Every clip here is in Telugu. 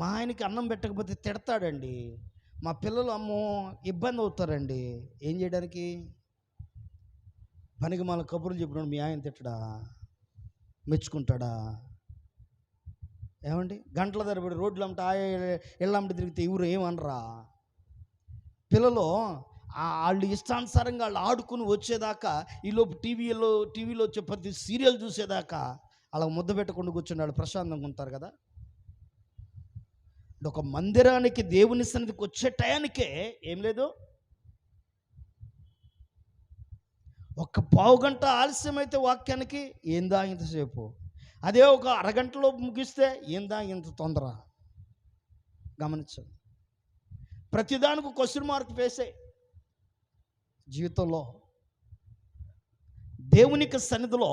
మా ఆయనకి అన్నం పెట్టకపోతే తిడతాడండి. మా పిల్లలు అమ్మో ఇబ్బంది అవుతారండి. ఏం చేయడానికి? పనికి మాల కబుర్లు చెప్పినాడు మీ ఆయన తిట్టడా? మెచ్చుకుంటాడా? ఏమండి, గంటల తరబడి రోడ్లు అమ్మట ఇళ్ళమ్మట తిరిగితే ఎవరు ఏమనరా? పిల్లలు వాళ్ళు ఇష్టానుసారంగా వాళ్ళు ఆడుకుని వచ్చేదాకా, ఈలోపు టీవీలో వచ్చే ప్రతి సీరియల్ చూసేదాకా అలా ముద్ద పెట్టకుండా కూర్చుని వాళ్ళు ప్రశాంతంగా ఉంటారు కదా. ఒక మందిరానికి దేవుని సన్నిధికి వచ్చే టయానికే ఏం లేదు, ఒక పావుగంట ఆలస్యమైతే వాక్యానికి ఏందా ఇంతసేపు, అదే ఒక అరగంటలో ముగిస్తే ఏందా ఇంత తొందర. గమనించండి, ప్రతిదానికి క్వశ్చన్ మార్క్ వేసే జీవితంలో దేవునికి సన్నిధిలో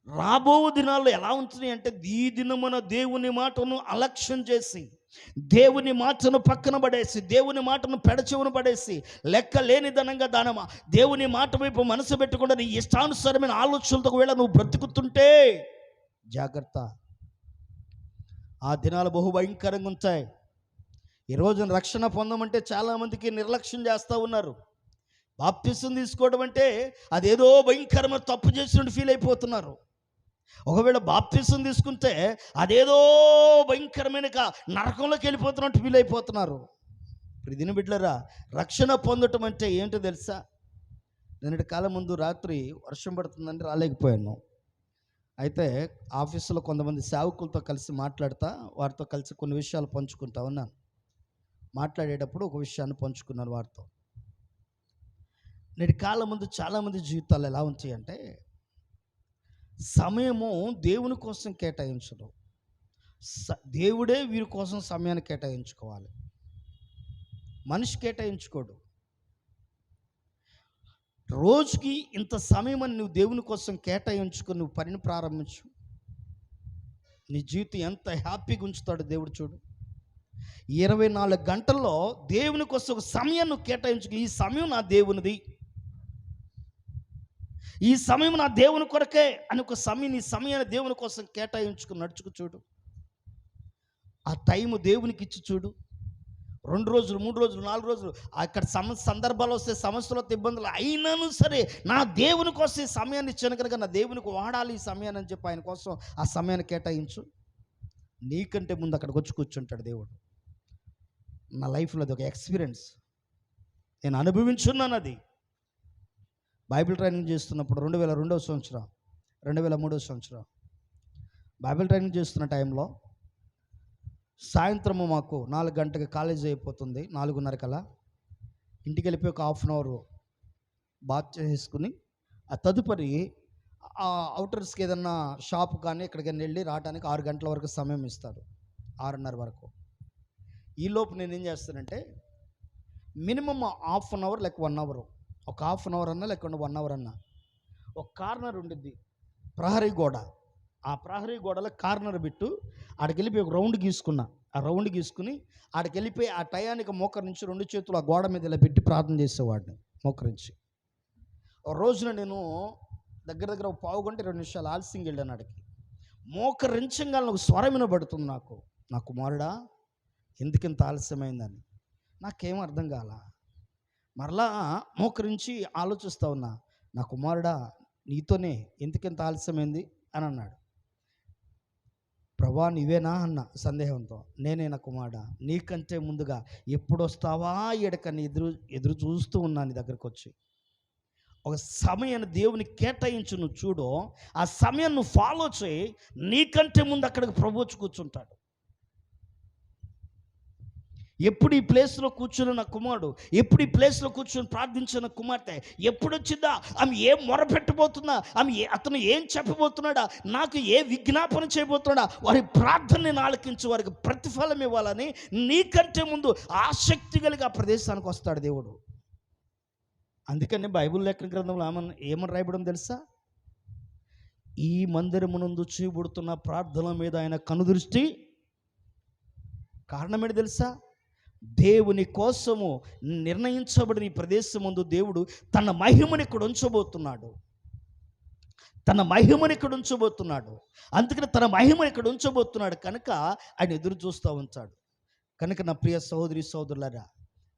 రాబో దినాల్లో ఎలా ఉంటున్నాయి అంటే, ఈ దినమున దేవుని మాటను అలక్ష్యం చేసి, దేవుని మాటను పక్కన పడేసి, దేవుని మాటను పెడచెవున పడేసి, లెక్క లేనిదనంగా దేవుని మాట వైపు మనసు పెట్టకుండా నీ ఇష్టానుసారమైన ఆలోచనలతో వేళ నువ్వు బ్రతుకుతుంటే జాగ్రత్త. ఆ దినాలు బహుభయంకరంగా ఉంటాయి. ఈరోజు రక్షణ పొందమంటే చాలామందికి నిర్లక్ష్యం చేస్తూ ఉన్నారు. బాప్తిసం తీసుకోవడం అంటే అదేదో భయంకరమైన తప్పు చేసినట్టు ఫీల్ అయిపోతున్నారు. ఒకవేళ బాప్తిసం తీసుకుంటే అదేదో భయంకరమైన నరకంలోకి వెళ్ళిపోతున్నట్టు ఫీల్ అయిపోతున్నారు. ఇప్పుడు దీని బిడ్డలారా, రక్షణ పొందటం అంటే ఏంటో తెలుసా? నిన్నటి కాలం ముందు రాత్రి వర్షం పడుతుందని రాలేకపోయాను. అయితే ఆఫీసులో కొంతమంది సేవకులతో కలిసి మాట్లాడుతా, వారితో కలిసి కొన్ని విషయాలు పంచుకుంటా ఉన్నాను. మాట్లాడేటప్పుడు ఒక విషయాన్ని పంచుకున్నాను వారితో. నేటి కాలం ముందు చాలామంది జీవితాలు ఎలా ఉంటాయి అంటే, సమయము దేవుని కోసం కేటాయించడం, దేవుడే వీరి కోసం సమయాన్ని కేటాయించుకోవాలి. మనిషి కేటాయించుకోడు. రోజుకి ఇంత సమయం అని నువ్వు దేవుని కోసం కేటాయించుకొని నువ్వు పనిని ప్రారంభించు. నీ జీవితం ఎంత హ్యాపీగా ఉంచుతాడు దేవుడు చూడు. 24 గంటల్లో దేవుని కోసం ఒక సమయం నువ్వు కేటాయించుకో. ఈ సమయం నా దేవునిది, ఈ సమయం నా దేవుని కొరకే అని ఒక సమయం, నీ సమయాన్ని దేవుని కోసం కేటాయించుకుని నడుచుకు చూడు. ఆ టైము దేవునికి ఇచ్చి చూడు. 2 రోజులు, 3 రోజులు, 4 రోజులు అక్కడ సందర్భాలు వస్తే, సమస్యలు వస్తే, ఇబ్బందులు అయినాను సరే, నా దేవుని కోసం ఈ సమయాన్ని ఇచ్చాను కనుక నా దేవునికి వాడాలి ఈ సమయాన్ని అని చెప్పి ఆయన కోసం ఆ సమయాన్ని కేటాయించు. నీకంటే ముందు అక్కడికి వచ్చి కూర్చుంటాడు దేవుడు. నా లైఫ్లో అది ఒక ఎక్స్పీరియన్స్, నేను అనుభవించున్నాను. అది బైబిల్ ట్రైనింగ్ చేస్తున్నప్పుడు 2002వ సంవత్సరం, 2003వ సంవత్సరం బైబిల్ ట్రైనింగ్ చేస్తున్న టైంలో సాయంత్రము మాకు 4 గంటలకు కాలేజీ అయిపోతుంది. 4:30 కల్లా ఇంటికి వెళ్ళిపోయి ఒక హాఫ్ అన్ అవర్ బాత్ చేసుకుని, ఆ తదుపరి అవుటర్స్కి ఏదన్నా షాప్ కానీ ఎక్కడికైనా వెళ్ళి రావడానికి 6 గంటల వరకు సమయం ఇస్తాడు, 6:30 వరకు. ఈలోపు నేను ఏం చేస్తానంటే, మినిమం హాఫ్ అన్ అవర్ లేక 1 అవర్, ఒక హాఫ్ అన్ అవర్ అన్నా లేకుండా 1 అవర్ అన్నా, ఒక కార్నర్ ఉండిద్ది ప్రహరీ గోడ. ఆ ప్రహరీ గోడలో కార్నర్ బిట్టు ఆడికి వెళ్ళిపోయి ఒక రౌండ్ గీసుకున్నా. ఆ రౌండ్ గీసుకుని ఆడికి వెళ్ళిపోయి ఆ టయానికి మోకరించి 2 చేతులు ఆ గోడ మీద ఇలా పెట్టి ప్రార్థన చేసేవాడిని మోకరించి. ఒక రోజున నేను దగ్గర ఒక పావు గంట 2 నిమిషాలు ఆలస్యంగా వెళ్ళాను. ఆడికి మోకరించంగా ఒక స్వరం వినబడుతుంది నాకు, నా కుమారుడా ఎందుకింత ఆలస్యమైందని. నాకేం అర్థం కాల. మరలా మోకరించి ఆలోచిస్తూ ఉన్నా, నా కుమారుడా నీతోనే ఎందుకింత ఆలస్యమైంది అని అన్నాడు. ప్రభా నీవేనా అన్న సందేహంతో. నేనే నా కుమారుడా, నీకంటే ముందుగా ఎప్పుడు వస్తావా ఎడకని ఎదురు చూస్తూ ఉన్నా నీ దగ్గరకు వచ్చి. ఒక సమయాన్ని దేవుని కేటాయించు, నువ్వు చూడు, ఆ సమయం నువ్వు ఫాలో చేయి, నీకంటే ముందు అక్కడికి ప్రభు వచ్చి కూర్చుంటాడు. ఎప్పుడు ఈ ప్లేస్లో కూర్చుని నా కుమారుడు, ఎప్పుడు ఈ ప్లేస్లో కూర్చొని ప్రార్థించిన కుమార్తె ఎప్పుడు వచ్చిందా, ఆమె ఏం మొరపెట్టబోతుందా, అతను ఏం చెప్పబోతున్నాడా, నాకు ఏ విజ్ఞాపన చేయబోతున్నాడా, వారి ప్రార్థనని ఆలకించి వారికి ప్రతిఫలం ఇవ్వాలని నీకంటే ముందు ఆసక్తి కలిగి ఆ ప్రదేశానికి వస్తాడు దేవుడు. అందుకని బైబిల్ లేఖన గ్రంథంలో ఏమని రాయబడం తెలుసా? ఈ మందిరమునందు చేయబడుతున్న ప్రార్థన మీద ఆయన కనుదృష్టి. కారణం ఏంటి తెలుసా? దేవుని కోసము నిర్ణయించబడిన ఈ ప్రదేశం ముందు దేవుడు తన మహిమని ఇక్కడ ఉంచబోతున్నాడు. తన మహిమను ఇక్కడ ఉంచబోతున్నాడు. అందుకని తన మహిమను ఇక్కడ ఉంచబోతున్నాడు కనుక ఆయన ఎదురు చూస్తూ ఉంటాడు. కనుక నా ప్రియ సహోదరి సహోదరులారా,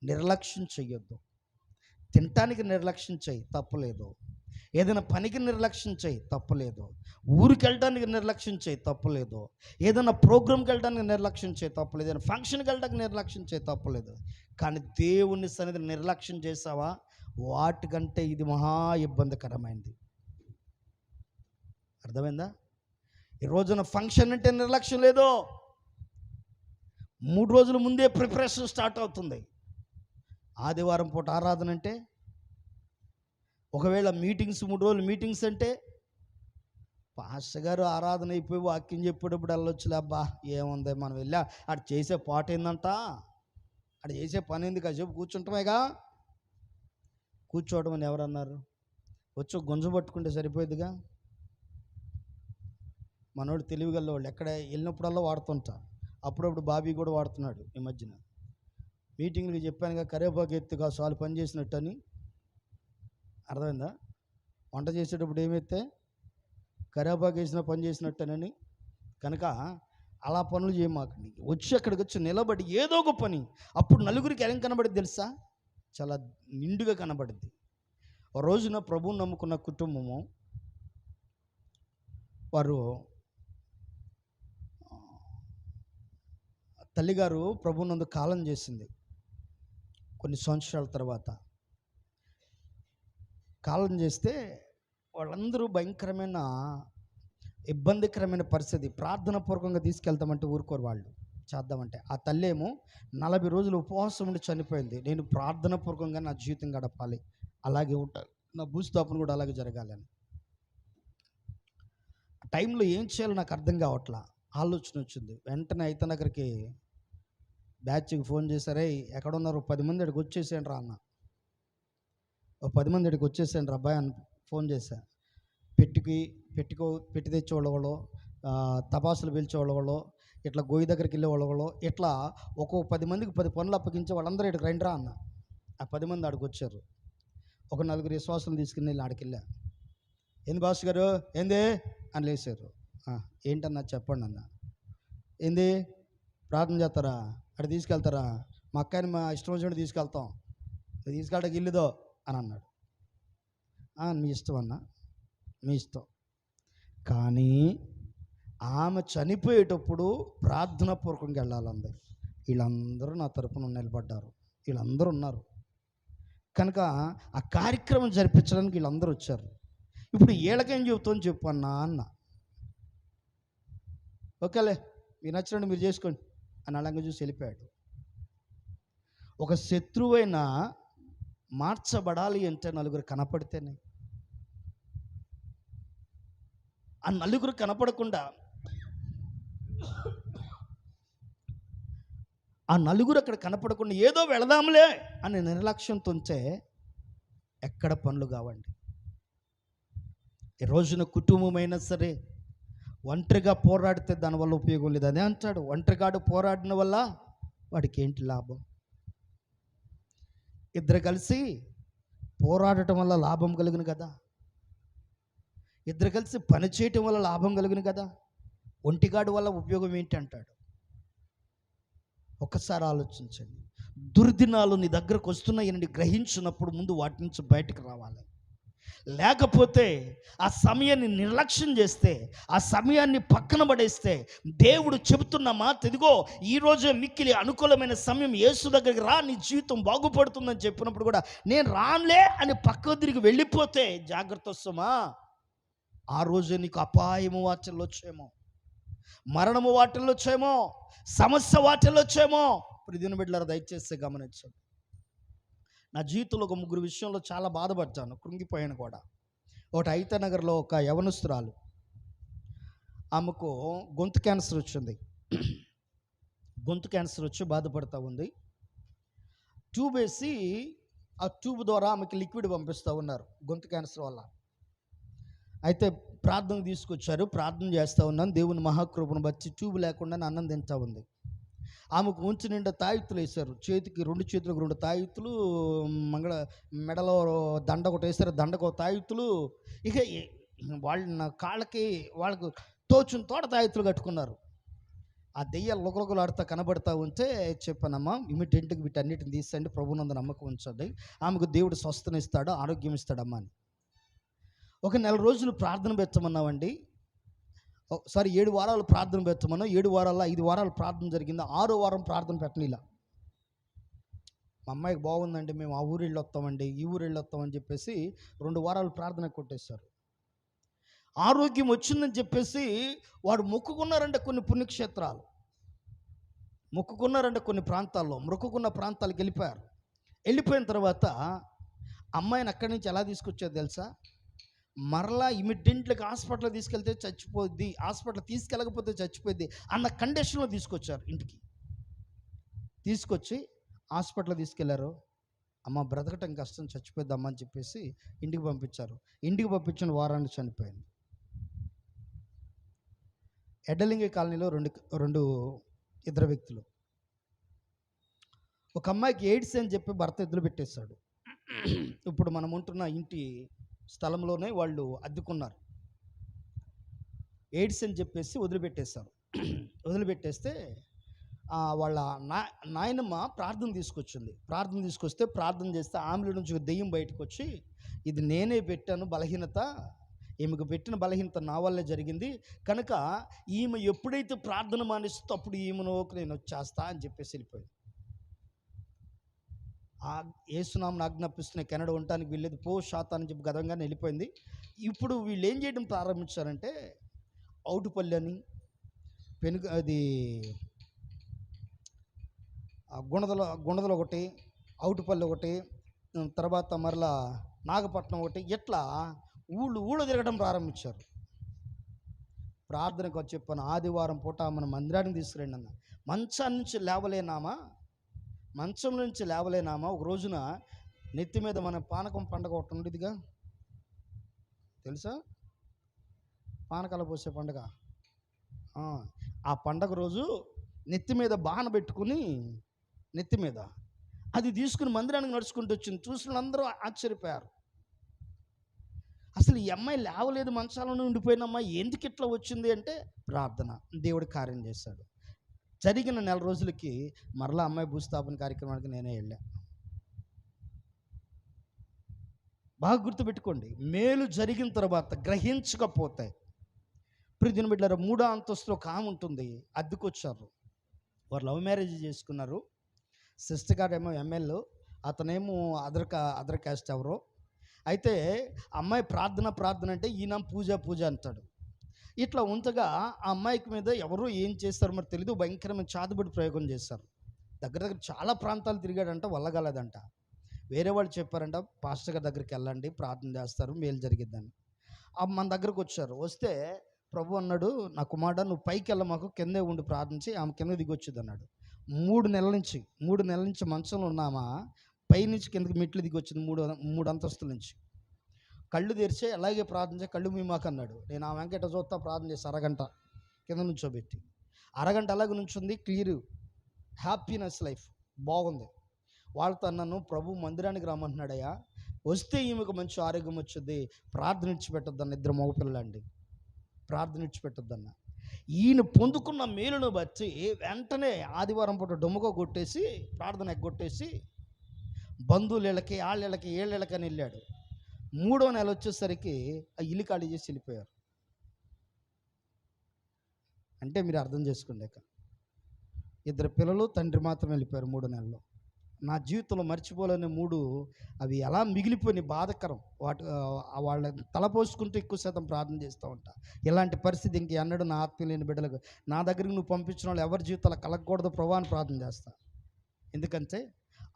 నిర్లక్ష్యం చెయ్యొద్దు. తినటానికి నిర్లక్ష్యం చేయి, తప్పులేదు. ఏదైనా పనికి నిర్లక్ష్యం చేయి, తప్పులేదు. ఊరికి వెళ్ళడానికి నిర్లక్ష్యం చేయి, తప్పులేదు. ఏదైనా ప్రోగ్రామ్కి వెళ్ళడానికి నిర్లక్ష్యం చేయి, తప్పులేదు. ఏదైనా ఫంక్షన్కి వెళ్ళడానికి నిర్లక్ష్యం చేయి, తప్పులేదు. కానీ దేవుని సన్నిధిని నిర్లక్ష్యం చేసావా, వాటికంటే ఇది మహా ఇబ్బందికరమైంది. అర్థమైందా? ఈ రోజున ఫంక్షన్ అంటే నిర్లక్ష్యం లేదు. 3 రోజుల ముందే ప్రిపరేషన్ స్టార్ట్ అవుతుంది. ఆదివారం పూట ఆరాధన అంటే, ఒకవేళ మీటింగ్స్ 3 రోజులు మీటింగ్స్ అంటే, పాస్టర్ గారు ఆరాధన అయిపోయి వాక్యం చెప్పేటప్పుడు వెళ్ళొచ్చులే, అబ్బా ఏముంది మనం వెళ్ళా అటు చేసే పాట ఏందంట, అటు చేసే పని ఏంది కాసేపు కూర్చుంటామేగా. కూర్చోవడం అని ఎవరన్నారు? వచ్చి గుంజ పట్టుకుంటే సరిపోయేదిగా. మనోడు తెలివిగల వాళ్ళు, ఎక్కడ వెళ్ళినప్పుడల్లా వాడుతుంటా. అప్పుడప్పుడు బాబీ కూడా వాడుతున్నాడు ఈ మధ్యన. మీటింగ్కి చెప్పానుగా, కరేపాకు ఎత్తుగా చాలు పని చేసినట్టు అని. అర్థమైందా? వంట చేసేటప్పుడు ఏమైతే కరేపాకు వేసిన పని చేసినట్టనని. కనుక అలా పనులు చేయమాకండి. వచ్చి అక్కడికి వచ్చి నిలబడి ఏదో ఒక పని, అప్పుడు నలుగురికి ఎలా కనబడింది తెలుసా? చాలా నిండుగా కనబడింది. ఒక రోజున ప్రభువుని నమ్ముకున్న కుటుంబము వారు, తల్లిగారు ప్రభువునందు కాలం చేసింది. కొన్ని సంవత్సరాల తర్వాత కాలం చేస్తే వాళ్ళందరూ భయంకరమైన ఇబ్బందికరమైన పరిస్థితి. ప్రార్థన పూర్వకంగా తీసుకెళ్తామంటే ఊరుకోరు వాళ్ళు, చేద్దామంటే. ఆ తల్లి ఏమో 40 రోజులు ఉపవాసం ఉండి చనిపోయింది. నేను ప్రార్థన పూర్వకంగా నా జీవితం గడపాలి, అలాగే ఉంటాను, నా భూస్థాపన కూడా అలాగే జరగాలని. ఆ టైంలో ఏం చేయాలో నాకు అర్థం కావట్లా. ఆలోచన వచ్చింది. వెంటనే అయితే దగ్గరికి బ్యాచ్కి ఫోన్ చేశారే, ఎక్కడున్నారు, 10 మంది ఇక్కడికి వచ్చేసేయండి రా అన్న. 10 మంది ఇక్కడికి వచ్చేసేయండి రా అబ్బాయి అని ఫోన్ చేశా. పెట్టి తెచ్చేవాళ్ళు, తపాసులు పిలిచేవాళ్ళు, ఇట్లా గొయ్యి దగ్గరికి వెళ్ళే వాళ్ళు, ఇట్లా ఒక్కొక్క 10 మందికి 10 పనులు అప్పగించే వాళ్ళందరూ ఇక్కడికి రండి రా అన్న. ఆ 10 మంది ఆడికి వచ్చారు. ఒక 4 విశ్వాసం తీసుకుని వెళ్ళి ఆడికి వెళ్ళా. ఏంది బాస్ గారు, ఏంది అని లేచారు. ఏంటన్నా చెప్పండి అన్న. ఏంది ప్రార్థన చేస్తారా, అక్కడ తీసుకెళ్తారా, మా అక్కని మా ఇష్టం వచ్చినట్టు తీసుకెళ్తాం, తీసుకెళ్ళడానికి ఇల్లుదో అని అన్నాడు. మీ ఇష్టం అన్న, మీ ఇష్టం. కానీ ఆమె చనిపోయేటప్పుడు ప్రార్థనాపూర్వకంగా వెళ్ళాలంది. వీళ్ళందరూ నా తరపున నిలబడ్డారు, వీళ్ళందరూ ఉన్నారు. కనుక ఆ కార్యక్రమం జరిపించడానికి వీళ్ళందరూ వచ్చారు. ఇప్పుడు వీళ్ళకేం చెబుతాం చెప్పు అన్న. ఓకేలే, మీరు నచ్చినట్టు మీరు చేసుకోండి అని అలాగే చూసి వెళ్ళిపోయాడు. ఒక శత్రువైనా మార్చబడాలి అంటే నలుగురు కనపడితేనే. ఆ నలుగురు కనపడకుండా, ఆ నలుగురు అక్కడ కనపడకుండా ఏదో వెళదాంలే అని నిర్లక్ష్యంతో ఉంటే ఎక్కడ పనులు కావండి. ఈ రోజున కుటుంబమైనా సరే ఒంటరిగా పోరాడితే దానివల్ల ఉపయోగం లేదు. అదే అంటాడు, ఒంటరిగాడు పోరాడిన వల్ల వాడికి ఏంటి లాభం? ఇద్దరు కలిసి పోరాడటం వల్ల లాభం కలుగును కదా, ఇద్దరు కలిసి పని చేయటం వల్ల లాభం కలుగును కదా. ఒంటిగాడు వల్ల ఉపయోగం ఏంటి అంటాడు. ఒక్కసారి ఆలోచించండి. దుర్దినాలు నీ దగ్గరకు వస్తున్నాయని గ్రహించినప్పుడు ముందు వాటి నుంచి బయటకు రావాలి. లేకపోతే ఆ సమయాన్ని నిర్లక్ష్యం చేస్తే, ఆ సమయాన్ని పక్కన పడేస్తే, దేవుడు చెబుతున్న మాట ఇదిగో ఈరోజే మిక్కిలి అనుకూలమైన సమయం, యేసు దగ్గరికి రా, నీ జీవితం బాగుపడుతుందని చెప్పినప్పుడు కూడా నేను రానులే అని పక్కకు తిరిగి వెళ్ళిపోతే జాగ్రత్త వస్తామా. ఆ రోజే నీకు అపాయము వాటిల్లో వచ్చేమో, మరణము వాటిల్లో వచ్చేమో, సమస్య వాటిల్లో వచ్చేమో. ఇప్పుడు దీని బిడ్డలారా దయచేసి గమనించండి. నా జీవితంలో ఒక 3 విషయంలో చాలా బాధపడ్డాను, కృంగిపోయాను కూడా. ఒకటి, అయితే నగర్లో ఒక యవనస్తురాలు, ఆమెకు గొంతు క్యాన్సర్ వచ్చింది. గొంతు క్యాన్సర్ వచ్చి బాధపడుతూ ఉంది. ట్యూబ్ వేసి ఆ ట్యూబ్ ద్వారా ఆమెకి లిక్విడ్ పంపిస్తూ ఉన్నారు గొంతు క్యాన్సర్ వల్ల. అయితే ప్రార్థన తీసుకొచ్చారు, ప్రార్థన చేస్తూ ఉన్నాను. దేవుని మహాకృపను బట్టి ట్యూబ్ లేకుండా అన్నం తింటూ ఉంది. ఆమెకు ఉంచి నిండా తాయెత్తులు వేశారు. చేతికి 2 చేతులకు 2 తాయెత్తులు, మెడలో దండ ఒకటి వేశారు, దండకు తాయెత్తులు. ఇక వాళ్ళు నా కాళ్ళకి వాళ్ళకు తోచుని తోట తాయెత్తులు కట్టుకున్నారు. ఆ దెయ్యాలు లొగలొగలాడుతా కనబడతా ఉంటే చెప్పానమ్మా, ఇమిటెంట్కి వీటన్నిటిని తీసేయండి, ప్రభునందు నమ్మకం ఉంచండి, ఆమెకు దేవుడు స్వస్థనిస్తాడు, ఆరోగ్యం ఇస్తాడమ్మా అని. ఒక నెల రోజులు ప్రార్థన పెట్టమన్నామండి. సారీ 7 వారాలు ప్రార్థన పెట్టమన్నాం. 7 వారాల్లో 5 వారాలు ప్రార్థన జరిగింది. 6వ వారం ప్రార్థన పెట్టనిలా. మా అమ్మాయికి బాగుందండి, మేము ఆ ఊరు వెళ్ళి వస్తామండి, ఈ ఊరు వెళ్ళి వస్తామని చెప్పేసి 2 వారాలు ప్రార్థన కొట్టేశారు. ఆరోగ్యం వచ్చిందని చెప్పేసి వాడు మొక్కుకున్నారంటే కొన్ని పుణ్యక్షేత్రాలు, మొక్కుకున్నారంటే కొన్ని ప్రాంతాల్లో, మొక్కుకున్న ప్రాంతాలకు వెళ్ళిపోయారు. వెళ్ళిపోయిన తర్వాత అమ్మాయిని అక్కడి నుంచి ఎలా తీసుకొచ్చారు తెలుసా? మరలా ఇమిడియెంట్గా హాస్పిటల్ తీసుకెళ్తే చచ్చిపోద్ది, హాస్పిటల్ తీసుకెళ్ళకపోతే చచ్చిపోద్ది అన్న కండిషన్లో తీసుకొచ్చారు. ఇంటికి తీసుకొచ్చి హాస్పిటల్ తీసుకెళ్లారు. అమ్మ బ్రతకటం కష్టం, చచ్చిపోద్ది అమ్మ అని చెప్పేసి ఇంటికి పంపించారు. ఇంటికి పంపించిన వారాన్ని చనిపోయింది. ఎడ్డలింగి కాలనీలో ఇద్దరు వ్యక్తులు. ఒక అమ్మాయికి ఎయిడ్స్ అని చెప్పి భర్త ఎద్దులు పెట్టేశాడు. ఇప్పుడు మనం ఉంటున్న ఇంటి స్థలంలోనే వాళ్ళు అద్దుకున్నారు. ఎయిడ్స్ అని చెప్పేసి వదిలిపెట్టేశారు. వదిలిపెట్టేస్తే వాళ్ళ నాయనమ్మ ప్రార్థన తీసుకొచ్చింది. ప్రార్థన తీసుకొస్తే ప్రార్థన చేస్తే ఆమెల నుంచి దెయ్యం బయటకు వచ్చి, ఇది నేనే పెట్టాను బలహీనత, ఈమెకు పెట్టిన బలహీనత నా వల్లే జరిగింది కనుక ఈమె ఎప్పుడైతే ప్రార్థన మానేస్తుందో అప్పుడు ఈమెలోకి నేను వచ్చేస్తా అని చెప్పేసి వెళ్ళిపోయింది. యేసునామమున ఆజ్ఞాపిస్తున్న కెనడా ఉండటానికి వీళ్ళేది పో శాతం అని చెప్పి గతంగానే వెళ్ళిపోయింది. ఇప్పుడు వీళ్ళు ఏం చేయడం ప్రారంభించారంటే అవుటుపల్లి అని అది గుణదలు ఒకటి, అవుటుపల్లి ఒకటి, తర్వాత మరలా నాగపట్నం ఒకటి, ఇట్లా ఊళ్ళు తిరగడం ప్రారంభించారు. ప్రార్థనకు వచ్చి చెప్పాను, ఆదివారం పూట మన మందిరానికి తీసుకురండి అన్న. మంచం నుంచి లేవలేనామా ఒక రోజున నెత్తి మీద మన పానకం పండగ ఒకటి ఉండేదిగా తెలుసా? పానకాల పోసే పండగ. ఆ పండగ రోజు నెత్తి మీద బాణ పెట్టుకుని నెత్తి మీద అది తీసుకుని మందిరానికి నడుచుకుంటూ వచ్చింది. చూసిన అందరూ ఆశ్చర్యపోయారు. అసలు ఈ అమ్మాయి లేవలేదు, మంచాలను ఉండిపోయిన అమ్మాయి ఎందుకు ఇట్లా వచ్చింది అంటే ప్రార్థన, దేవుడు కార్యం చేశాడు. జరిగిన నెల రోజులకి మరలా అమ్మాయి భూస్థాపన కార్యక్రమానికి నేనే వెళ్ళా. బాగా గుర్తుపెట్టుకోండి, మేలు జరిగిన తర్వాత గ్రహించకపోతే ప్రియమైన బిడ్డలారా, 3వ అంతస్తులో ఒక ఆమె ఉంటుంది, అద్దెకొచ్చారు. వారు లవ్ మ్యారేజ్ చేసుకున్నారు. సిస్టర్ గారు ఏమో ఎమ్మెల్యే, అతనేమో అదర్ క్యాస్ట్ ఎవరో. అయితే అమ్మాయి ప్రార్థన అంటే ఈయన పూజ అంటాడు. ఇట్లా ఉంచగా ఆ అమ్మాయికి మీద ఎవరో ఏం చేస్తారో మరి తెలీదు, భయంకరమైన చాదుబడి ప్రయోగం చేస్తారు. దగ్గర చాలా ప్రాంతాలు తిరిగాడంట, వల్లగలదంట. వేరే వాళ్ళు చెప్పారంట, పాస్టర్ గారి దగ్గరికి వెళ్ళండి, ప్రార్థన చేస్తారు, మేలు జరిగిద్దని. మన దగ్గరకు వచ్చారు. వస్తే ప్రభు అన్నాడు, నా కుమారుడా నువ్వు పైకి వెళ్ళ, మాకు కిందే ఉండి ప్రార్థించి ఆమె కింద దిగొచ్చుది అన్నాడు. 3 నెలల నుంచి మంచంలో ఉన్నామా పైనుంచి కిందకి మెట్లు దిగొచ్చింది, 3 అంతస్తుల నుంచి. కళ్ళు తెరిచే అలాగే ప్రార్థించే, కళ్ళు మీమాకు అన్నాడు. నేను ఆ వెంకట చూస్తా ప్రార్థన చేసి అరగంట కింద నుంచోబెట్టి, అరగంట అలాగే నుంచుంది. క్లియర్ హ్యాపీనెస్ లైఫ్ బాగుంది. వాళ్ళతో అన్నాను, ప్రభు మందిరానికి రమ్మంటున్నాడయ్యా, వస్తే ఈమెకు మంచి ఆరోగ్యం వచ్చింది, ప్రార్థన ఇచ్చిపెట్టొద్దన్న. 2 మగపిల్లలండి, ప్రార్థన ఇచ్చిపెట్టొద్దన్న. ఈయన పొందుకున్న మేలును బట్టి వెంటనే ఆదివారం పూట డొమ్మగా కొట్టేసి ప్రార్థన ఎగ్గొట్టేసి బంధువులకి ఏళ్ళకి వెళ్ళాడు. 3వ నెల వచ్చేసరికి ఆ ఇల్లు ఖాళీ చేసి వెళ్ళిపోయారు. అంటే మీరు అర్థం చేసుకోండి, 2 పిల్లలు, తండ్రి మాత్రం వెళ్ళిపోయారు 3 నెలల్లో. నా జీవితంలో మర్చిపోలేని 3 అవి ఎలా మిగిలిపోయినాయి, బాధకరం. వాళ్ళ తలపోసుకుంటూ ఎక్కువ శాతం ప్రార్థన చేస్తూ ఉంటా. ఇలాంటి పరిస్థితి ఇంక ఎన్నడూ నా ఆత్మీయ లేని బిడ్డలకు, నా దగ్గరికి నువ్వు పంపించిన వాళ్ళు ఎవరి జీవితాలు కలగకూడదు ప్రభు అని ప్రార్థన చేస్తా. ఎందుకంటే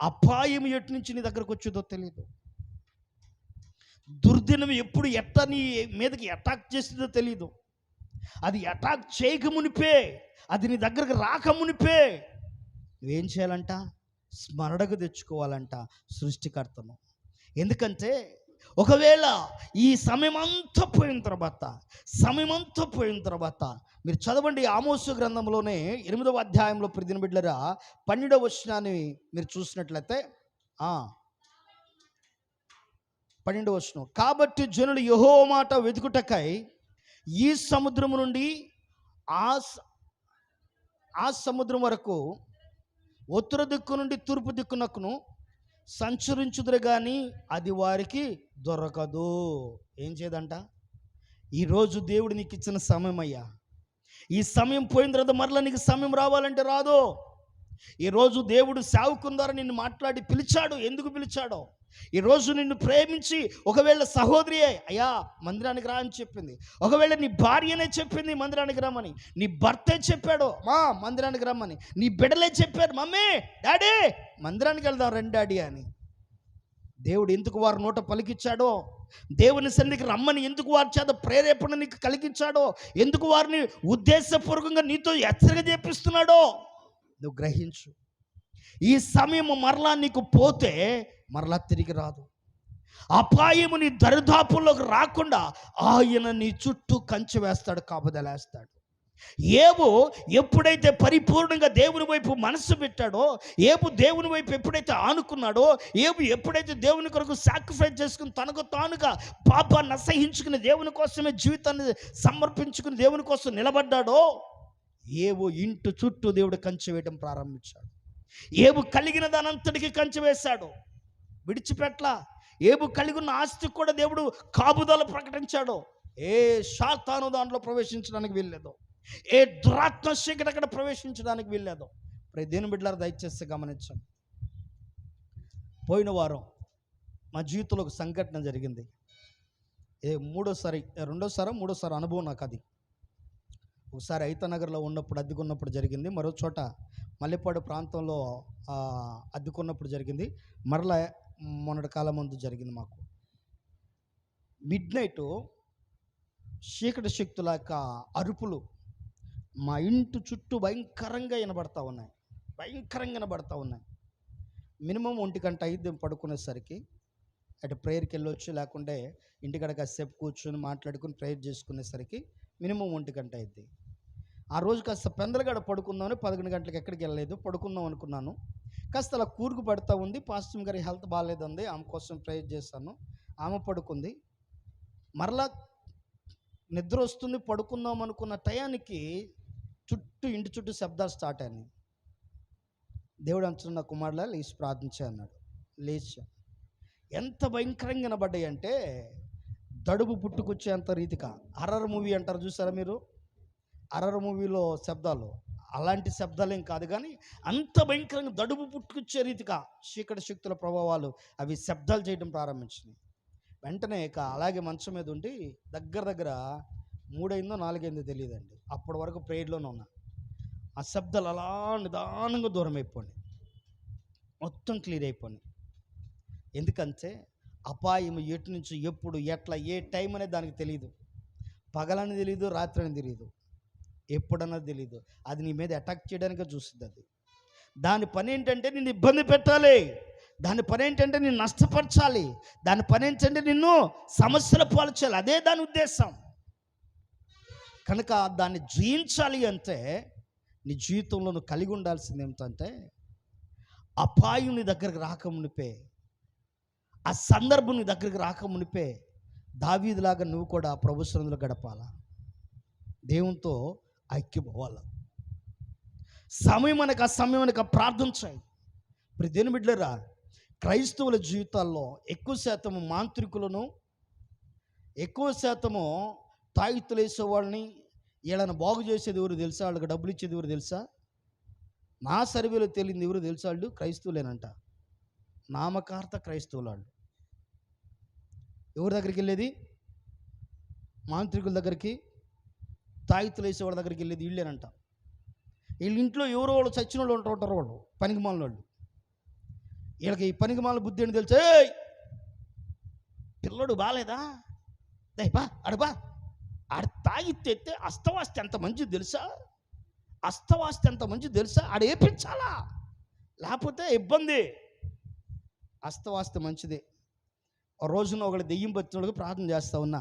అపాయం ఎటు నుంచి నీ దగ్గరకు వచ్చేదో తెలియదు. దుర్దినం ఎప్పుడు నీ మీదకి అటాక్ చేసిందో తెలియదు. అది అటాక్ చేయకమునిపే, అది నీ దగ్గరకు రాకమునిపే నువ్వేం చేయాలంట? స్మరణకు తెచ్చుకోవాలంట సృష్టికర్తను. ఎందుకంటే ఒకవేళ ఈ సమయమంతా పోయిన తర్వాత మీరు చదవండి, ఆమోసు గ్రంథంలోనే 8వ అధ్యాయంలో ప్రియమైన బిడ్డలారా 12వ వచనాన్ని మీరు చూసినట్లయితే, 12వ వచనం, కాబట్టి జనులు యెహోవా మాట వెతుకుటకై ఈ సముద్రము నుండి ఆ స- ఆ సముద్రం వరకు ఉత్తర దిక్కు నుండి తూర్పు దిక్కునకును సంచరించుదురు కానీ అది వారికి దొరకదు. ఏం చేయదంట? ఈరోజు దేవుడు నీకు ఇచ్చిన సమయం అయ్యా. ఈ సమయం పోయిన తర్వాత మరలా నీకు సమయం రావాలంటే రాదు. ఈరోజు దేవుడు సేవకుని ద్వారా నిన్ను మాట్లాడి పిలిచాడు. ఎందుకు పిలిచాడో, ఈరోజు నిన్ను ప్రేమించి, ఒకవేళ సహోదరి అయ్యా మందిరానికి రా అని చెప్పింది, ఒకవేళ నీ భార్యనే చెప్పింది మందిరానికి రమ్మని, నీ భర్తే చెప్పాడు మా మందిరానికి రమ్మని, నీ బిడ్డలే చెప్పారు మమ్మీ డాడీ మందిరానికి వెళ్దాం రండి డాడీ అని. దేవుడు ఎందుకు వారి నోట పలికిచ్చాడో, దేవుని సన్నిధికి రమ్మని ఎందుకు వారి చేత ప్రేరేపణ నీకు కలిగించాడో, ఎందుకు వారిని ఉద్దేశపూర్వకంగా నీతో హెచ్చరిక చేపిస్తున్నాడో నువ్వు గ్రహించు. ఈ సమయం మరలా నీకు పోతే మరలా తిరిగి రాదు. అపాయము నీ దరిదాపుల్లోకి రాకుండా ఆయన నీ చుట్టూ కంచె వేస్తాడు, కాపుదలేస్తాడు. ఏబు ఎప్పుడైతే పరిపూర్ణంగా దేవుని వైపు మనసు పెట్టాడో, ఏబు దేవుని వైపు ఎప్పుడైతే ఆనుకున్నాడో, ఏబు ఎప్పుడైతే దేవుని కొరకు సాక్రిఫైస్ చేసుకుని తనకు తానుగా పాపాన్ని అసహించుకుని దేవుని కోసమే జీవితాన్ని సమర్పించుకుని దేవుని కోసం నిలబడ్డాడో, ఏబు ఇంటి చుట్టూ దేవుడు కంచె వేయడం ప్రారంభించాడు. ఏబు కలిగిన దానంతటికి కంచె వేశాడు, విడిచిపెట్ల. ఏబు కలిగి ఉన్న ఆస్తికి కూడా దేవుడు కాపుదల ప్రకటించాడు. ఏ శాతాను దాంట్లో ప్రవేశించడానికి వీల్లేదు, ఏ దురాత్మ శీకటి అక్కడ ప్రవేశించడానికి వీల్లేదు. దేవుని బిడ్డలారా దయచేసి గమనించండి. పోయిన వారం మా జీవితంలో ఒక సంఘటన జరిగింది. మూడోసారి అనుభవం నాకు అది. ఒకసారి ఐతనగర్లో ఉన్నప్పుడు అద్దెకున్నప్పుడు జరిగింది, మరో చోట మల్లెపాడు ప్రాంతంలో అద్దెకున్నప్పుడు జరిగింది, మరలా మొన్నటి కాలం ముందు జరిగింది. మాకు మిడ్ నైట్ చీకటి శక్తుల యొక్క అరుపులు మా ఇంటి చుట్టూ భయంకరంగా వినబడతా ఉన్నాయి. మినిమం 1 గంట అయింది పడుకునేసరికి. అటు ప్రేయర్కి వెళ్ళొచ్చు, లేకుంటే ఇంటికాడ కాసేపు కూర్చొని మాట్లాడుకుని ప్రేయర్ చేసుకునేసరికి మినిమం 1 గంట అయింది. ఆ రోజు కాస్త పెందలగడ పడుకుందామని 11 గంటలకు ఎక్కడికి వెళ్ళలేదు, పడుకుందాం అనుకున్నాను. కాస్త అలా కూరుకు పడతా ఉంది. పాస్టర్ గారి హెల్త్ బాగాలేదండి, ఆమె కోసం ప్రేయర్ చేశాను. ఆమె పడుకుంది. మరలా నిద్ర వస్తుంది, పడుకుందాం అనుకున్న టయానికి ఇంటి చుట్టూ శబ్దాలు స్టార్ట్ అయినాయి. దేవుడు అంటున్న కుమారులా లేచి ప్రార్థించే అన్నాడు. లేచా. ఎంత భయంకరంగా వినబడ్డాయి అంటే దడుపు పుట్టుకొచ్చేంత రీతిగా. హర్రర్ మూవీ అంటారు చూసారా మీరు, హర్రర్ మూవీలో శబ్దాలు అలాంటి శబ్దాలేం కాదు, కానీ అంత భయంకరంగా దడుపు పుట్టుకొచ్చే రీతిగా చీకటి శక్తుల ప్రభావాలు అవి శబ్దాలు చేయడం ప్రారంభించినాయి. వెంటనే అలాగే మంచం మీద ఉండి దగ్గర 3 అయిందో 4 అయిందో తెలియదండి, అప్పటి వరకు ప్రేయర్లోనే ఉన్నా. ఆ శబ్దాలు అలా నిదానంగా దూరం అయిపోయి మొత్తం క్లియర్ అయిపోయి. ఎందుకంటే అపాయం ఎటు నుంచి ఎప్పుడు ఎట్లా ఏ టైం అనేది దానికి తెలియదు. పగలని తెలియదు, రాత్రి అని తెలియదు, ఎప్పుడన్నది తెలియదు. అది నీ మీద అటాక్ చేయడానికే చూస్తుంది. అది దాని పని ఏంటంటే నిన్ను ఇబ్బంది పెట్టాలి, దాని పని ఏంటంటే నిన్ను నష్టపరచాలి, దాని పని ఏంటంటే నిన్ను సమస్యల పాలు చేయాలి. అదే దాని ఉద్దేశం. కనుక దాన్ని జయించాలి అంటే నీ జీవితంలో నువ్వు కలిగి ఉండాల్సింది ఏమిటంటే, అపాయం నీ దగ్గరకు రాకమునిపే, ఆ సందర్భం నీ దగ్గరికి రాకమునిపే దావీదులాగా నువ్వు కూడా ప్రభు సన్నిధిలో గడపాలా, దేవునితో ఐక్యమవ్వాలా. సమయం అనక ప్రార్థన చేయి. ఇప్పుడు దేని బిడ్డలేరా, క్రైస్తవుల జీవితాల్లో ఎక్కువ శాతము మాంత్రికులను, ఎక్కువ శాతము తాయిత్తులు వేసేవాళ్ళని, వీళ్ళని బాగు చేసేది ఎవరు తెలుసా, వాళ్ళకి డబ్బులు ఇచ్చేది ఎవరు తెలుసా? నా సర్వేలో తేలింది ఎవరు తెలుసా? వాళ్ళు క్రైస్తవులేనంట, నామకార్థ క్రైస్తవులు. వాళ్ళు ఎవరి దగ్గరికి వెళ్ళేది? మాంత్రికుల దగ్గరికి, తాయిత్తులు వేసేవాళ్ళ దగ్గరికి వెళ్ళేది వీళ్ళేనంట. వీళ్ళ ఇంట్లో ఎవరో వాళ్ళు చచ్చిన వాళ్ళు ఉంటారు, వాళ్ళు పనికిమాలిన వాళ్ళు. వీళ్ళకి ఈ పనికిమాలిన బుద్ధి అని తెలుసా? పిల్లడు బాగాలేదా, బా అడబా, ఆడ తాగితే అస్తవాస్తి ఎంత మంచిది తెలుసా, అస్తవాస్తి ఎంత మంచిది తెలుసా, ఆడ వేపించాలా, లేకపోతే ఇబ్బంది. అస్తవాస్తి మంచిదే. ఆ రోజున ఒకళ్ళు దెయ్యం పచ్చినోళ్ళకి ప్రార్థన చేస్తూ ఉన్నా,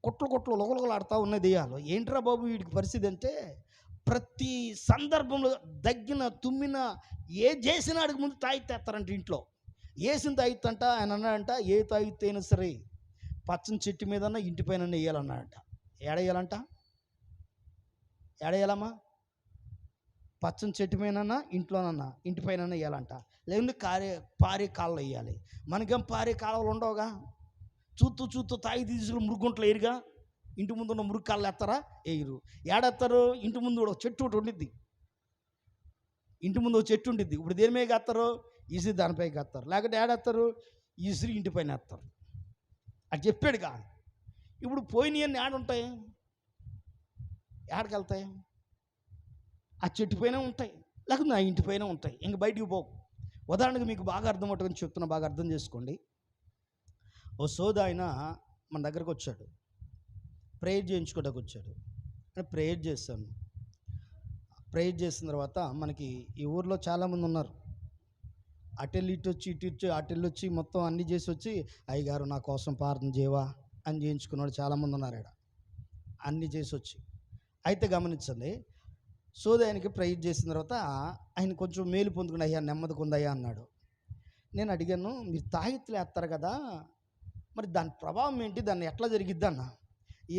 కొట్లు లొగలొగలాడుతూ ఉన్నాయి దెయ్యాలు. ఏంట్రా బాబు వీడికి పరిస్థితి అంటే, ప్రతి సందర్భంలో దగ్గిన తుమ్మిన ఏ చేసినాడికి ముందు తాగితేస్తారంట ఇంట్లో. వేసిన తాయిత్తంట ఆయన అన్నాడంట, ఏ తాయిత్తు అయినా సరే పచ్చని చెట్టు మీదన్నా ఇంటి పైన వేయాలన్నాడంట. ఏడేయాలంట, ఏడేయాలమ్మా? పచ్చని చెట్టు మీదన్నా ఇంట్లోనన్నా ఇంటి పైన వేయాలంట. లేదంటే పారే కాళ్ళు వేయాలి. మనకేం పారే కాలువలు ఉండవుగా. చూస్తూ తాయి తీసుకుని మురుగుంటలు వేయరుగా. ఇంటి ముందు ఉన్న మురుగు కాళ్ళు ఎత్తారా? వేయరు. ఏడెత్తారు? ఇంటి ముందు ఒక చెట్టు ఒకటి ఉండిద్ది. ఇంటి ముందు ఒక చెట్టు ఉండిద్ది. ఇప్పుడు దేని మీద ఎత్తారు? ఈసిరి దానిపైకి ఎత్తారు. లేకపోతే ఏడెత్తారు? ఈసిరి ఇంటి పైన ఎత్తారు. అది చెప్పాడుగా. ఇప్పుడు పోయినవన్నీ ఏడుంటాయి? ఏడకి వెళ్తాయి? ఆ చెట్టు పైన ఉంటాయి, లేకపోతే నా ఇంటి పైన ఉంటాయి. ఇంక బయటికి పోవు. ఉదాహరణకు మీకు బాగా అర్థమవుతుందని చెప్తున్నా, బాగా అర్థం చేసుకోండి. ఓ సోద ఆయన మన దగ్గరకు వచ్చాడు, ప్రేయర్ చేయించుకోవడానికి వచ్చాడు. నేను ప్రేయర్ చేశాను. ప్రేయర్ చేసిన తర్వాత మనకి ఈ ఊర్లో చాలామంది ఉన్నారు. అటెళ్ళి ఇటు వచ్చి ఇటు వచ్చి అటెళ్ళి వచ్చి మొత్తం అన్నీ చేసి వచ్చి, అయ్యగారు నా కోసం ప్రార్థన చేయవా అని చేయించుకున్నాడు. చాలామంది ఉన్నారు ఇక్కడ అన్నీ చేసి వచ్చి. అయితే గమనించండి, సోద ఆయనకి ప్రేయర్ చేసిన తర్వాత ఆయన కొంచెం మేలు పొందుకుని, అయ్యా నెమ్మదిగా ఉందయ్యా అన్నాడు. నేను అడిగాను, మీరు తాయిత్తులు వేస్తారు కదా, మరి దాని ప్రభావం ఏంటి, దాన్ని ఎట్లా జరిగిద్ది అన్న.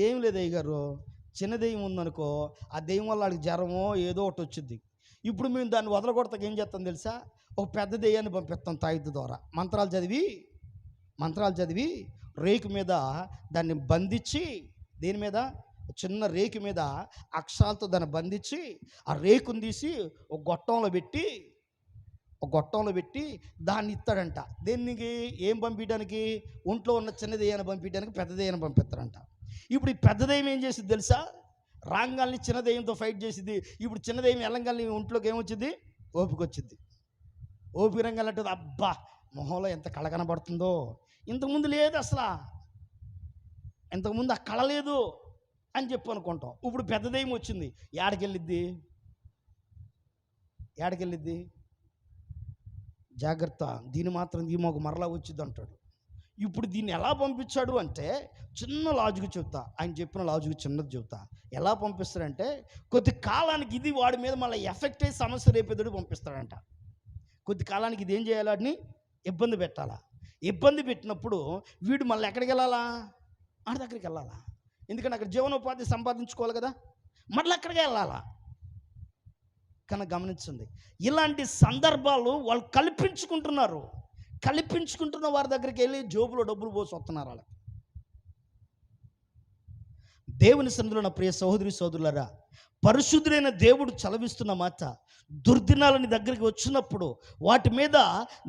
ఏం లేదు అయ్యగారు, చిన్న దెయ్యం ఉందనుకో, ఆ దెయ్యం వల్ల వాడికి జ్వరమో ఏదో ఒకటి వచ్చింది. ఇప్పుడు మేము దాన్ని వదలగొడతాక ఏం చేస్తాం తెలుసా? ఒక పెద్ద దెయ్యాన్ని పంపిస్తాం తాయిత్తు ద్వారా. మంత్రాలు చదివి రేకు మీద దాన్ని బంధించి, దేని మీద? చిన్న రేకు మీద అక్షరాలతో దాన్ని బంధించి, ఆ రేకుని తీసి ఒక గొట్టంలో పెట్టి దాన్ని ఇస్తాడంట. దేనికి? ఏం పంపించడానికి? ఒంట్లో ఉన్న చిన్న దెయ్యాన్ని పంపించడానికి పెద్ద దెయ్యాన్ని పంపిస్తాడంట. ఇప్పుడు ఈ పెద్ద దెయ్యం ఏం చేసింది తెలుసా? రాంగాల్ని చిన్న దెయ్యంతో ఫైట్ చేసింది. ఇప్పుడు చిన్న దెయ్యం ఎల్లంగాల్ని ఒంట్లోకి ఏమొచ్చింది? ఓపిక వచ్చింది. ఓపిక రంగాలంటుంది. అబ్బా, మొహంలో ఎంత కళ కనబడుతుందో, ఇంతకుముందు లేదు అసలు, ఇంతకుముందు ఆ కళ లేదు అని చెప్పి అనుకుంటాం. ఇప్పుడు పెద్ద దెయ్యం వచ్చింది. ఏడకెళ్ళిద్ది? జాగ్రత్త, దీని మాత్రం దీమోకు మరలా వచ్చింది అంటాడు. ఇప్పుడు దీన్ని ఎలా పంపించాడు అంటే, చిన్న లాజిక్ చెప్తా. ఆయన చెప్పిన లాజిక్ చిన్నది చెప్తా. ఎలా పంపిస్తాడంటే, కొద్ది కాలానికి ఇది వాడి మీద మళ్ళీ ఎఫెక్ట్ అయ్యి సమస్య రేపేదోడు పంపిస్తాడంట. కొద్ది కాలానికి ఇది ఏం చేయాలి? వాడిని ఇబ్బంది పెట్టాలా. ఇబ్బంది పెట్టినప్పుడు వీడు మళ్ళీ ఎక్కడికి వెళ్ళాలా? ఆడి దగ్గరికి వెళ్ళాలా. ఎందుకంటే అక్కడ జీవనోపాధి సంపాదించుకోవాలి కదా, మళ్ళీ అక్కడికే వెళ్ళాలా. కనుక గమనించండి, ఇలాంటి సందర్భాలు వాళ్ళు కల్పించుకుంటున్న వారి దగ్గరికి వెళ్ళి జోబులో డబ్బులు పోసి వస్తున్నారు వాళ్ళకి. దేవుని సన్నిధిలో నా ప్రియ సహోదరి సోదరులారా, పరిశుద్ధుడైన దేవుడు చలవిస్తున్న మాట, దుర్దినాలని దగ్గరికి వచ్చినప్పుడు వాటి మీద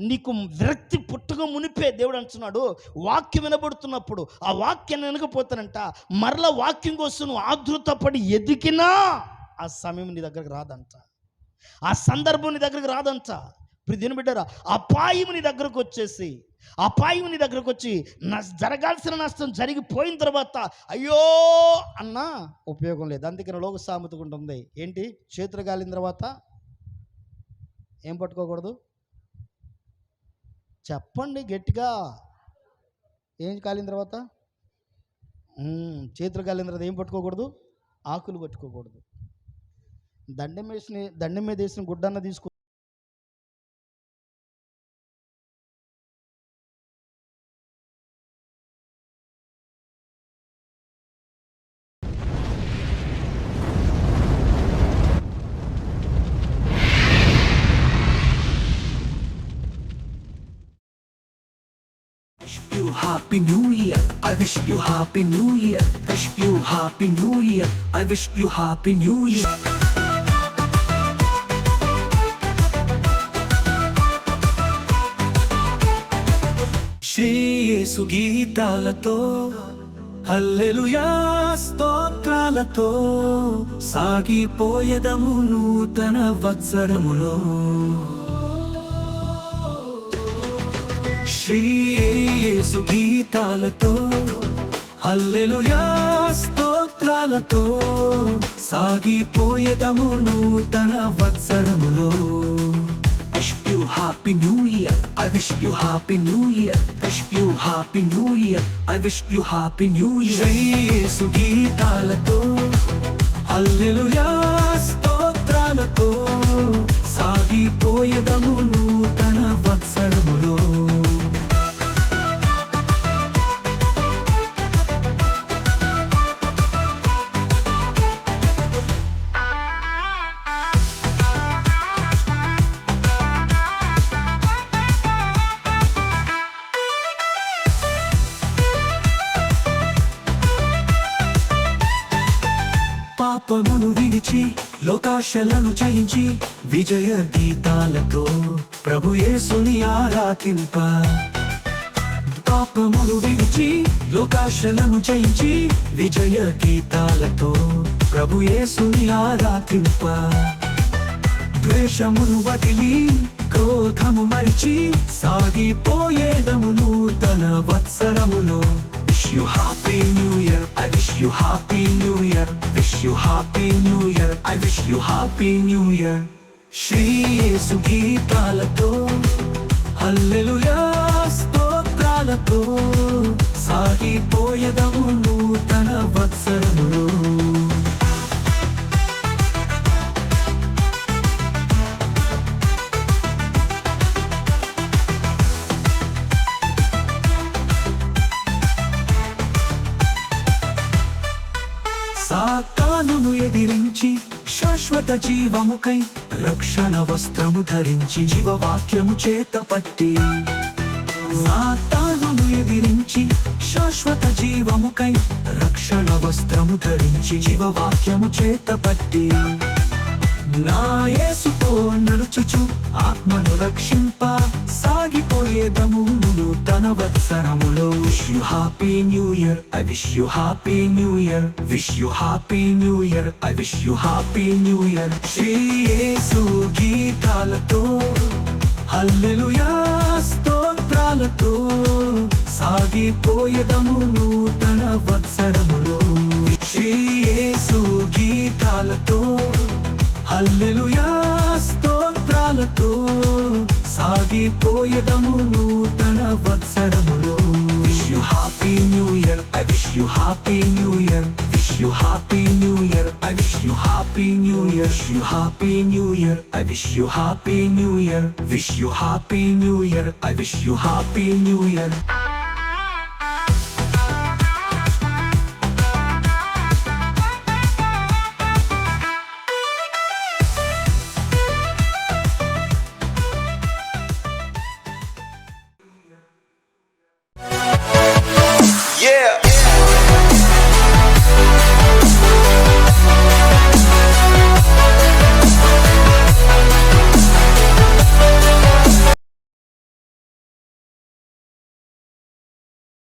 నీకు విరక్తి పుట్టక మునిపే దేవుడు అంటున్నాడు, వాక్యం వినబడుతున్నప్పుడు ఆ వాక్యాన్ని వినకపోతానంట, మరలా వాక్యం కోసం నువ్వు ఆతృతపడి ఎదిగినా ఆ సమయం నీ దగ్గరికి రాదంట, ఆ సందర్భం నీ దగ్గరికి రాదంట. ఇప్పుడు దీని బిడ్డారా, అపాయం నీ దగ్గరకు వచ్చి జరగాల్సిన నష్టం జరిగిపోయిన తర్వాత అయ్యో అన్నా ఉపయోగం లేదు. అందుకని లోక సామెత ఉంటుంది ఏంటి? చేతులు కాలిన తర్వాత ఏం పట్టుకోకూడదు? చెప్పండి గట్టిగా. ఏం కాలిన తర్వాత? చేతులు కాలిన తర్వాత ఏం పట్టుకోకూడదు? ఆకులు పట్టుకోకూడదు. దండం మీద వేసిన గుడ్డన్న తీసుకో. Happy New Year, I wish you Happy New Year, wish you Happy New Year, I wish you Happy New Year. Shri యేసు గీతాలతో, హల్లెలూయా స్తోత్రాలతో సాగిపోయేదము నూతన వత్సరములో. శ్రీ యేసు గీతాలతో, హల్లెలూయా స్తోత్రాలతో సాగిపోయేదము నూతన వత్సరములో. Wish you Happy New Year, I wish you Happy New Year, wish you Happy New Year, I wish you Happy New Year. Shri యేసు గీతాలతో, హల్లెలూయా స్తోత్రాలతో సాగిపోయేదము నూతన వత్సరములో. పాపమును విడిచి లోకాశలను జయించి విజయ గీతాలతో ప్రభు యేసుని ఆరాధింప. పాపమును విడిచి లోకాశలను జయించి విజయ గీతాలతో ప్రభు యేసుని ఆరాధింప. ద్వేషమును వదిలి క్రోధము మరిచి సాగిపోయేదము నూతన వత్సరములో. Wish you happy new year, I wish you happy new year, wish you happy new year, I wish you happy new year. Shri యేసు గీతాలతో హల్లెలూయా స్తోత్రాలతో సాగిపోయేదము నూతన వత్సరములో. సాతానును ఎదిరించి శాశ్వత జీవముకై రక్షణ వస్త్రము ధరించి జీవవాక్యము చేత పట్టి. సాతానును ఎదిరించి శాశ్వత జీవముకై రక్షణ వస్త్రము ధరించి జీవవాక్యము చేత పట్టి. నా యేసుతో నడుచుచు ఆత్మను రక్షింప సాగిపోయేదము నూతన వత్సరములో. Wish you happy new year, I wish you happy new year, wish you happy new year, I wish you happy new year. Shri యేసు గీతాలతో హల్లెలూయా స్తోత్రాలతో సాగిపోయేదము నూతన వత్సరములో. శ్రీ యేసు గీతాలతో హల్లెలూయా స్తోత్రాలతో సాగిపోయేదము నూతన వత్సరములో. Wish you happy new year, I wish you happy new year, wish you happy new year, I wish you happy new year, wish you happy new year, I wish you happy new year, wish you happy new year, I wish you happy new year.